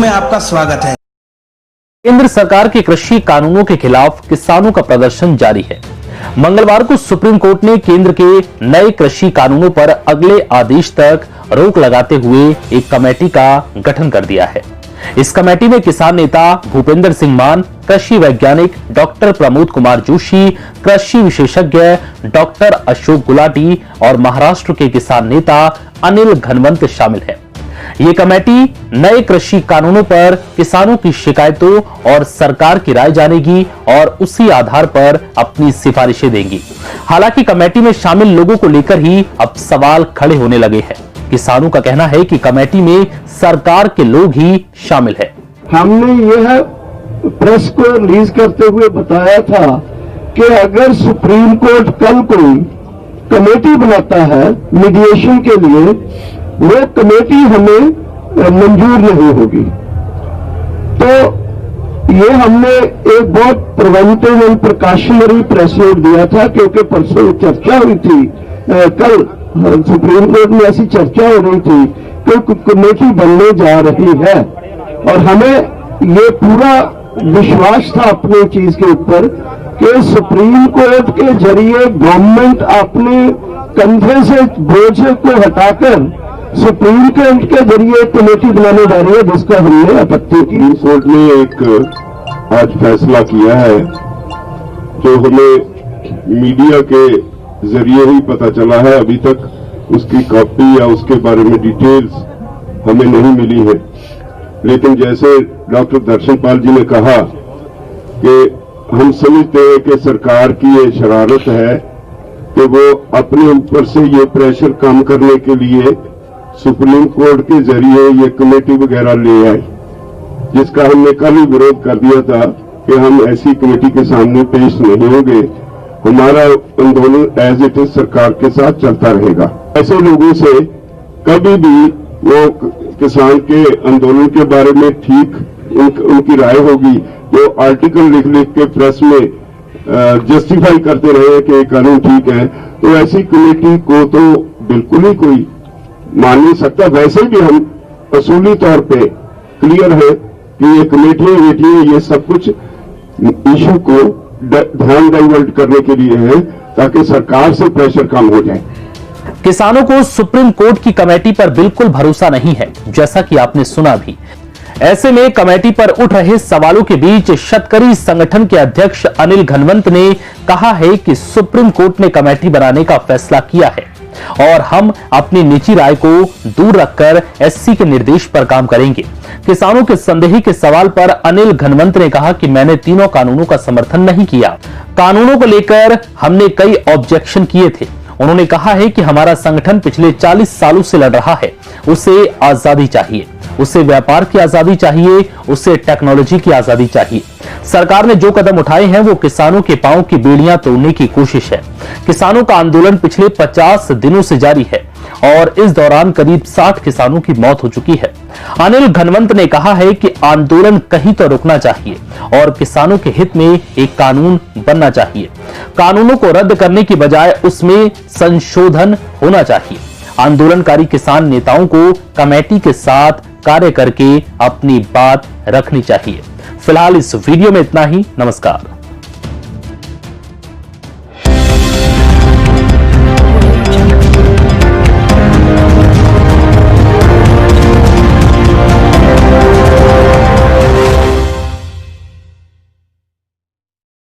में आपका स्वागत है। केंद्र सरकार के कृषि कानूनों के खिलाफ किसानों का प्रदर्शन जारी है। मंगलवार को सुप्रीम कोर्ट ने केंद्र के नए कृषि कानूनों पर अगले आदेश तक रोक लगाते हुए एक कमेटी का गठन कर दिया है। इस कमेटी में किसान नेता भूपेंद्र सिंह मान, कृषि वैज्ञानिक डॉक्टर प्रमोद कुमार जोशी, कृषि विशेषज्ञ डॉक्टर अशोक गुलाटी और महाराष्ट्र के किसान नेता अनिल घनवंत शामिल हैं। ये कमेटी नए कृषि कानूनों पर किसानों की शिकायतों और सरकार की राय जानेगी और उसी आधार पर अपनी सिफारिशें देंगी। हालांकि कमेटी में शामिल लोगों को लेकर ही अब सवाल खड़े होने लगे हैं। किसानों का कहना है कि कमेटी में सरकार के लोग ही शामिल हैं। हमने यह प्रेस को रिलीज करते हुए बताया था कि अगर सुप्रीम कोर्ट कल कोई कमेटी बनाता है मीडिएशन के लिए, वो कमेटी हमें मंजूर नहीं होगी। तो ये हमने एक बहुत preventive and precautionary press note दिया था, क्योंकि परसों चर्चा हुई थी, कल सुप्रीम कोर्ट में ऐसी चर्चा हो रही थी कि कमेटी बनने जा रही है और हमें ये पूरा विश्वास था अपनी चीज के ऊपर कि सुप्रीम कोर्ट के जरिए गवर्नमेंट अपने कंधे से बोझ को हटाकर सुप्रीम कोर्ट के जरिए कमेटी बनाने जा रही है, जिसका हमने आपत्ति की। कोर्ट ने एक आज फैसला किया है जो हमें मीडिया के जरिए ही पता चला है। अभी तक उसकी कॉपी या उसके बारे में डिटेल्स हमें नहीं मिली है, लेकिन जैसे डॉक्टर दर्शनपाल जी ने कहा कि हम समझते हैं कि सरकार की ये शरारत है कि वो अपने ऊपर से ये प्रेशर कम करने के लिए सुप्रीम कोर्ट के जरिए ये कमेटी वगैरह ले आए, जिसका हमने कल ही विरोध कर दिया था कि हम ऐसी कमेटी के सामने पेश नहीं होंगे। हमारा आंदोलन एज इट इज सरकार के साथ चलता रहेगा। ऐसे लोगों से कभी भी वो किसान के आंदोलन के बारे में ठीक उनकी राय होगी, जो आर्टिकल लिख लिख के प्रेस में जस्टिफाई करते रहे कि कानून ठीक है, तो ऐसी कमेटी को तो बिल्कुल ही कोई मान नहीं सकता। वैसे भी हम असूली तौर पे क्लियर है कि ये कमेटियां ये सब कुछ इशू को ध्यान डाइवर्ट करने के लिए है, ताकि सरकार से प्रेशर कम हो जाए। किसानों को सुप्रीम कोर्ट की कमेटी पर बिल्कुल भरोसा नहीं है, जैसा कि आपने सुना भी। ऐसे में कमेटी पर उठ रहे सवालों के बीच शेतकरी संगठन के अध्यक्ष अनिल घनवंत ने कहा है कि सुप्रीम कोर्ट ने कमेटी बनाने का फैसला किया है और हम अपनी निजी राय को दूर रखकर एससी के निर्देश पर काम करेंगे। किसानों के संदेह के सवाल पर अनिल घनवंत ने कहा कि मैंने तीनों कानूनों का समर्थन नहीं किया। कानूनों को लेकर हमने कई ऑब्जेक्शन किए थे। उन्होंने कहा है कि हमारा संगठन पिछले 40 सालों से लड़ रहा है। उसे आजादी चाहिए, उसे व्यापार की आजादी चाहिए, उसे टेक्नोलॉजी की आजादी चाहिए। सरकार ने जो कदम उठाए हैं वो किसानों के पांव की बेड़ियां तोड़ने की कोशिश है। किसानों का आंदोलन पिछले 50 दिनों से जारी है और इस दौरान करीब 60 किसानों की मौत हो चुकी है। अनिल घनवंत ने कहा है कि आंदोलन कहीं तो रुकना चाहिए और किसानों के हित में एक कानून बनना चाहिए। कानूनों को रद्द करने की बजाय उसमें संशोधन होना चाहिए। आंदोलनकारी किसान नेताओं को कमेटी के साथ कार्य करके अपनी बात रखनी चाहिए। फिलहाल इस वीडियो में इतना ही। नमस्कार।